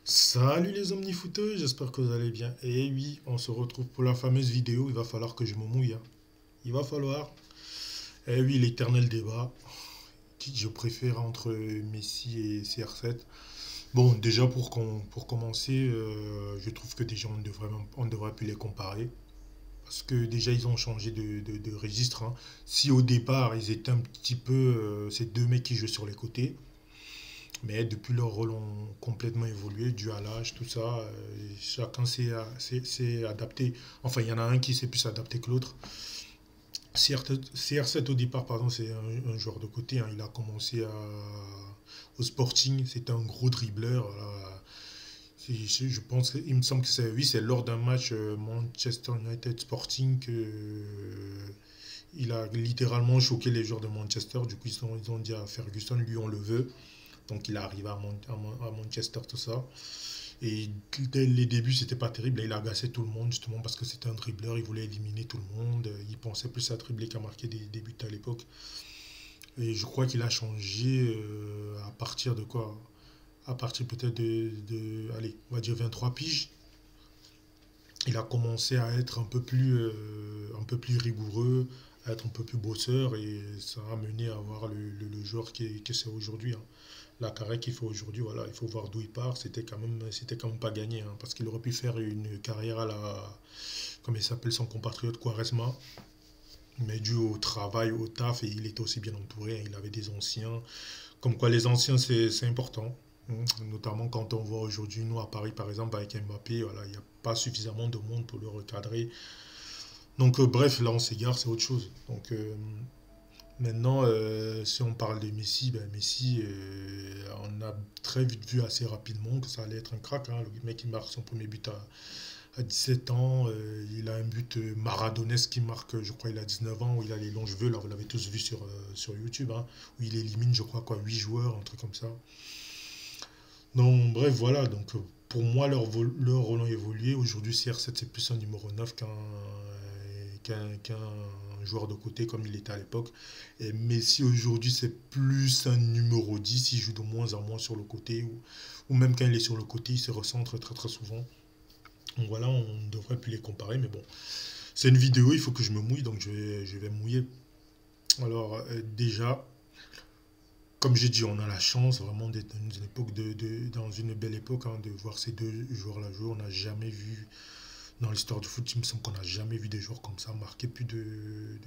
Salut les omnifooteux, j'espère que vous allez bien. Et oui, on se retrouve pour la fameuse vidéo. Il va falloir que je me mouille, hein. Il va falloir. Et oui, l'éternel débat. Qui je préfère entre Messi et CR7. Bon, déjà pour commencer, je trouve que déjà on devrait plus les comparer. Parce que déjà ils ont changé de registre, hein. Si au départ ils étaient un petit peu ces deux mecs qui jouent sur les côtés, mais depuis leurs rôles ont complètement évolué, dû à l'âge, tout ça. Chacun s'est adapté. Enfin, il y en a un qui s'est plus adapté que l'autre. CR7 au départ, pardon, c'est un joueur de côté, hein. Il a commencé au Sporting. C'était un gros dribbleur. Voilà. Je pense, il me semble que c'est oui, c'est lors d'un match Manchester United Sporting que il a littéralement choqué les joueurs de Manchester. Du coup, ils ont dit à Ferguson, lui, on le veut. Donc il est arrivé à Manchester, tout ça. Et dès les débuts, c'était pas terrible. Là, il agaçait tout le monde, justement, parce que c'était un dribbleur. Il voulait éliminer tout le monde. Il pensait plus à dribbler qu'à marquer des buts à l'époque. Et je crois qu'il a changé à partir de quoi? À partir peut-être allez, on va dire 23 piges. Il a commencé à être un peu plus rigoureux, à être un peu plus bosseur. Et ça a mené à avoir le joueur que c'est aujourd'hui, hein. La carrière qu'il fait aujourd'hui, voilà, il faut voir d'où il part. C'était quand même pas gagné, hein, parce qu'il aurait pu faire une carrière à la, comme il s'appelle son compatriote Quaresma, mais dû au travail, au taf, et il était aussi bien entouré, hein. Il avait des anciens, comme quoi les anciens c'est important, hein. Notamment quand on voit aujourd'hui, nous à Paris par exemple, avec Mbappé, voilà, il n'y a pas suffisamment de monde pour le recadrer. Donc bref, là on s'égare, c'est autre chose. Donc maintenant, si on parle de Messi, ben Messi, on a très vite vu assez rapidement que ça allait être un crack, hein. Le mec, il marque son premier but à 17 ans. Il a un but maradonesque qui marque, je crois, il a 19 ans, où il a les longs cheveux. Là, vous l'avez tous vu sur YouTube, hein, où il élimine, je crois, quoi, 8 joueurs, un truc comme ça. Donc, bref, voilà. Donc, pour moi, leur rôle a évolué. Aujourd'hui, CR7, c'est plus un numéro 9 qu'un joueur de côté comme il était à l'époque. Et Messi, aujourd'hui, c'est plus un numéro 10. Il joue de moins en moins sur le côté. Ou même quand il est sur le côté, il se recentre très très souvent. Donc voilà, on ne devrait plus les comparer. Mais bon, c'est une vidéo, il faut que je me mouille. Donc je vais me mouiller. Alors, déjà, comme j'ai dit, on a la chance vraiment d'être dans une époque dans une belle époque, hein, de voir ces deux joueurs-là jouer. On n'a jamais vu dans l'histoire du foot, il me semble qu'on n'a jamais vu des joueurs comme ça marquer plus de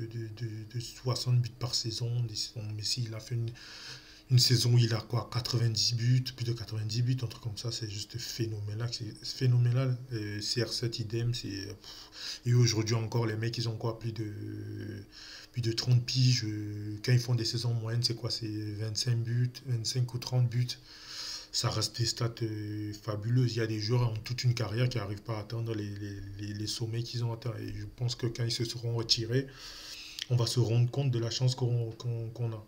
60 buts par saison. Des saisons. Messi, il a fait une saison où il a quoi, 90 buts, plus de 90 buts, un truc comme ça. C'est juste phénoménal. C'est phénoménal. Et CR7 idem. Et aujourd'hui encore, les mecs, ils ont quoi, plus de 30 piges. Quand ils font des saisons moyennes, c'est quoi? C'est 25 buts, 25 ou 30 buts. Ça reste des stats fabuleuses. Il y a des joueurs en toute une carrière qui n'arrivent pas à atteindre les sommets qu'ils ont atteints. Et je pense que quand ils se seront retirés, on va se rendre compte de la chance qu'on a.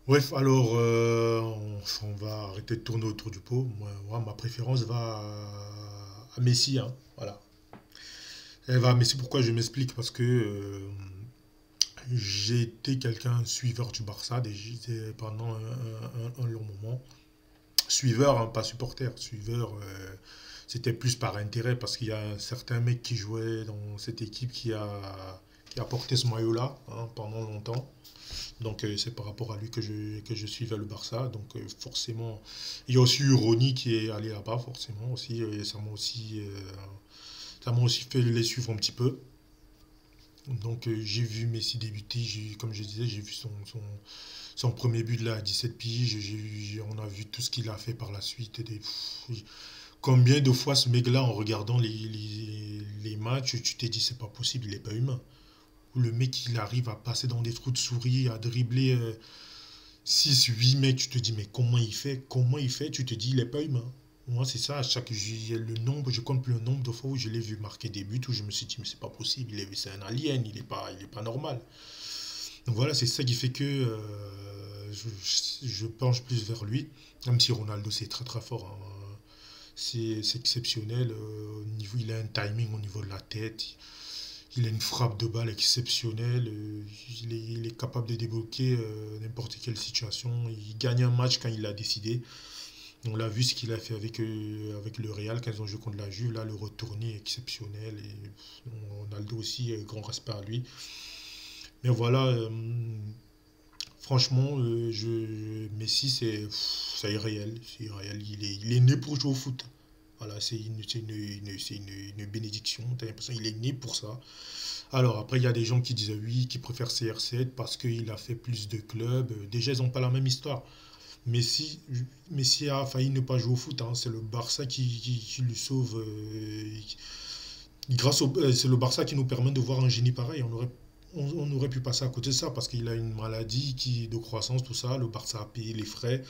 Bref, alors, on va arrêter de tourner autour du pot. Moi, ma préférence va à Messi, hein. Voilà. Elle va à Messi, pourquoi je m'explique? Parce que j'ai été quelqu'un suiveur du Barça pendant un long moment. Suiveur, hein, pas supporter. Suiveur, c'était plus par intérêt parce qu'il y a un certain mec qui jouait dans cette équipe qui a porté ce maillot-là, hein, pendant longtemps. Donc c'est par rapport à lui que je suivais le Barça. Donc forcément, il y a aussi eu Ronny qui est allé là-bas, forcément aussi. Et ça m'a aussi fait les suivre un petit peu. Donc j'ai vu Messi débuter, comme je disais, j'ai vu son premier but là à 17 piges, on a vu tout ce qu'il a fait par la suite. Combien de fois ce mec-là, en regardant les matchs, tu t'es dit c'est pas possible, il est pas humain. Le mec, il arrive à passer dans des trous de souris, à dribbler 6, 8 mecs, tu te dis mais comment il fait? Comment il fait? Tu te dis il est pas humain. Moi, c'est ça, à chaque le nombre, je compte plus le nombre de fois où je l'ai vu marquer des buts, où je me suis dit, mais c'est pas possible, c'est un alien, il est pas normal. Donc voilà, c'est ça qui fait que je penche plus vers lui, même si Ronaldo c'est très très fort, hein. C'est exceptionnel. Au niveau, il a un timing au niveau de la tête. Il a une frappe de balle exceptionnelle. Il est capable de débloquer n'importe quelle situation. Il gagne un match quand il l'a décidé. On l'a vu ce qu'il a fait avec le Real quand ils ont joué contre la Juve. Là, le retourné exceptionnel. Et Ronaldo aussi, grand respect à lui. Mais voilà, franchement, Messi, c'est irréel. C'est irréel. Il est né pour jouer au foot. Voilà, c'est une bénédiction. T'as l'impression qu'il est né pour ça. Alors après, il y a des gens qui disent oui, qui préfèrent CR7 parce qu'il a fait plus de clubs. Déjà, ils n'ont pas la même histoire. Messi, Messi a failli ne pas jouer au foot, hein. C'est le Barça qui lui sauve. C'est le Barça qui nous permet de voir un génie pareil. On aurait pu passer à côté de ça parce qu'il a une maladie de croissance, tout ça. Le Barça a payé les frais.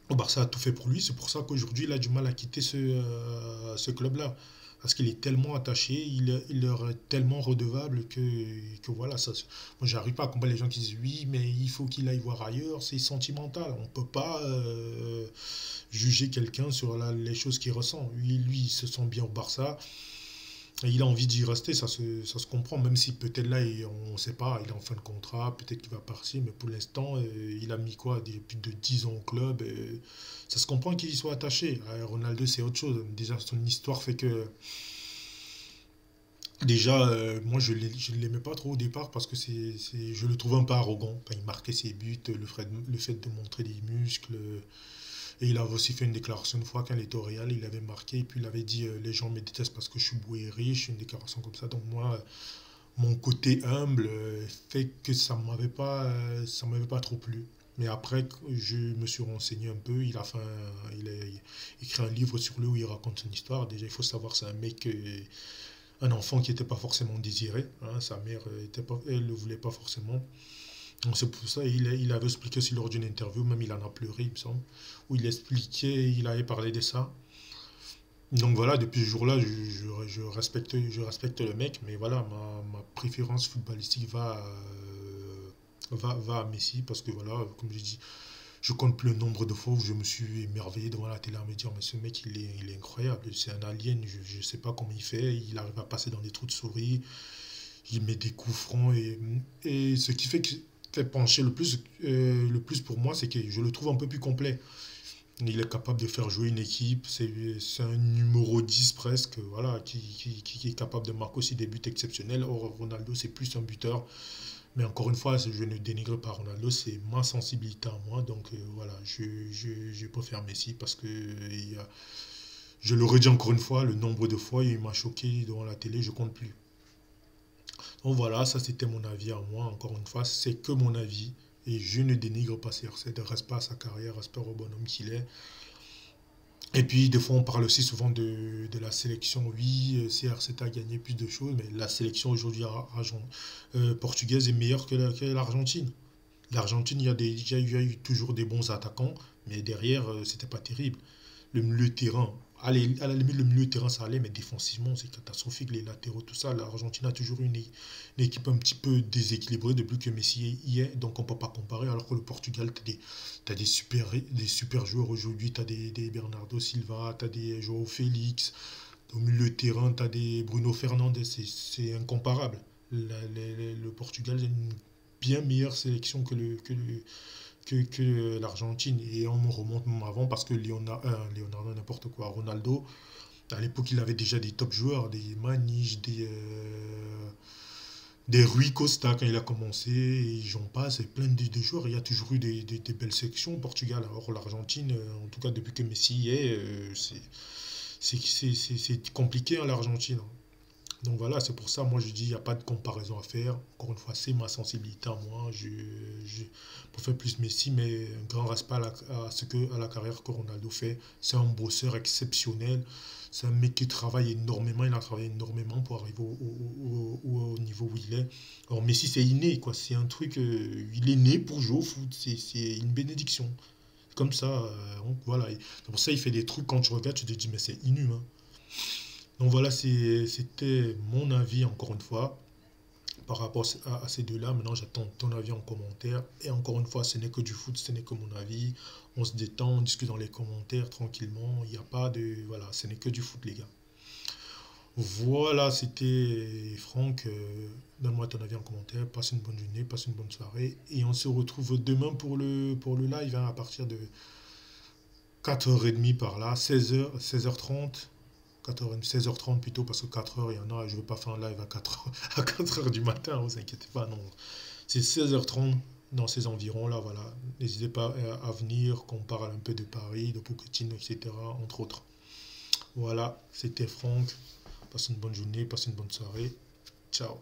Le Barça a tout fait pour lui. C'est pour ça qu'aujourd'hui, il a du mal à quitter ce club-là. Parce qu'il est tellement attaché, il leur est tellement redevable que voilà. Moi, j'arrive pas à comprendre les gens qui disent oui, mais il faut qu'il aille voir ailleurs. C'est sentimental. On peut pas juger quelqu'un sur les choses qu'il ressent. Lui, il se sent bien au Barça. Et il a envie d'y rester, ça se comprend, même si peut-être là, on ne sait pas, il est en fin de contrat, peut-être qu'il va partir, mais pour l'instant, il a mis quoi, plus de 10 ans au club, et ça se comprend qu'il y soit attaché. Ronaldo, c'est autre chose. Déjà, son histoire fait que, déjà, moi, je ne l'aimais pas trop au départ parce que je le trouve un peu arrogant quand il marquait ses buts, le fait de montrer des muscles. Et il avait aussi fait une déclaration une fois quand il était au Real, il avait marqué et puis il avait dit les gens me détestent parce que je suis beau et riche, une déclaration comme ça. Donc moi, mon côté humble fait que ça m'avait pas trop plu. Mais après, je me suis renseigné un peu. Il a écrit un livre sur lui où il raconte son histoire. Déjà, il faut savoir, c'est un mec, un enfant qui n'était pas forcément désiré, hein. Sa mère, elle ne le voulait pas forcément. Donc c'est pour ça, il avait expliqué aussi lors d'une interview, même il en a pleuré, il me semble, où il avait parlé de ça. Donc voilà, depuis ce jour-là, je respecte le mec, mais voilà, ma préférence footballistique va à Messi, parce que voilà, comme je dis, je compte plus le nombre de fois où je me suis émerveillé devant la télé à me dire, mais ce mec, il est incroyable, c'est un alien, je ne sais pas comment il fait, il arrive à passer dans des trous de souris, il met des coups francs et ce qui fait pencher le plus pour moi, c'est que je le trouve un peu plus complet. Il est capable de faire jouer une équipe, c'est un numéro 10 presque, voilà, qui est capable de marquer aussi des buts exceptionnels. Or, Ronaldo, c'est plus un buteur. Mais encore une fois, je ne dénigre pas Ronaldo, c'est ma sensibilité à moi. Donc voilà, je préfère Messi parce que je le redis encore une fois, le nombre de fois il m'a choqué devant la télé, je compte plus. Donc voilà, ça c'était mon avis à moi. Encore une fois, c'est que mon avis. Et je ne dénigre pas CR7, reste pas à sa carrière, reste pas au bonhomme qu'il est. Et puis, des fois, on parle aussi souvent de la sélection. Oui, CR7 a gagné plus de choses, mais la sélection aujourd'hui portugaise est meilleure que l'Argentine. L'Argentine, il y a eu toujours des bons attaquants, mais derrière, c'était pas terrible. Le milieu de terrain, allez, à la limite, le milieu de terrain, ça allait, mais défensivement, c'est catastrophique. Les latéraux, tout ça. L'Argentine a toujours eu une équipe un petit peu déséquilibrée depuis que Messi y est, donc on ne peut pas comparer. Alors que le Portugal, t'as des super joueurs aujourd'hui. Tu as des Bernardo Silva, tu as des João Félix. Au milieu de terrain, tu as des Bruno Fernandes. C'est incomparable. Le Portugal a une bien meilleure sélection que l'Argentine. Et on me remonte même avant parce que Leonardo, n'importe quoi, Ronaldo, à l'époque, il avait déjà des top joueurs, des Maniche, des Rui Costa quand il a commencé, et j'en passe, et plein de joueurs. Il y a toujours eu des belles sélections au Portugal. Alors l'Argentine, en tout cas depuis que Messi y est, c'est compliqué, hein, l'Argentine. Donc voilà, c'est pour ça, moi je dis, il n'y a pas de comparaison à faire. Encore une fois, c'est ma sensibilité à moi. Je préfère plus Messi, mais un grand respect à la carrière que Ronaldo fait. C'est un bosseur exceptionnel. C'est un mec qui travaille énormément. Il a travaillé énormément pour arriver au niveau où il est. Alors Messi, c'est inné, quoi. C'est un truc, il est né pour jouer au foot. C'est une bénédiction. Comme ça, donc voilà. C'est pour ça qu'il fait des trucs, quand tu regardes, tu te dis, mais c'est inhumain. Donc voilà, c'était mon avis encore une fois par rapport à ces deux-là. Maintenant, j'attends ton avis en commentaire. Et encore une fois, ce n'est que du foot, ce n'est que mon avis. On se détend, on discute dans les commentaires tranquillement. Il n'y a pas de... Voilà, ce n'est que du foot, les gars. Voilà, c'était Franck. Donne-moi ton avis en commentaire. Passe une bonne journée, passe une bonne soirée. Et on se retrouve demain pour le live, hein, à partir de 4h30 par là, 16h, 16h30. 4h, 16h30 plutôt, parce que 4h, il y en a, je ne veux pas faire un live à 4h, à 4h du matin, ne vous inquiétez pas, non. C'est 16h30 dans ces environs-là, voilà. N'hésitez pas à venir, qu'on parle un peu de Paris, de Pochettino, etc., entre autres. Voilà, c'était Franck. Passez une bonne journée, passez une bonne soirée. Ciao.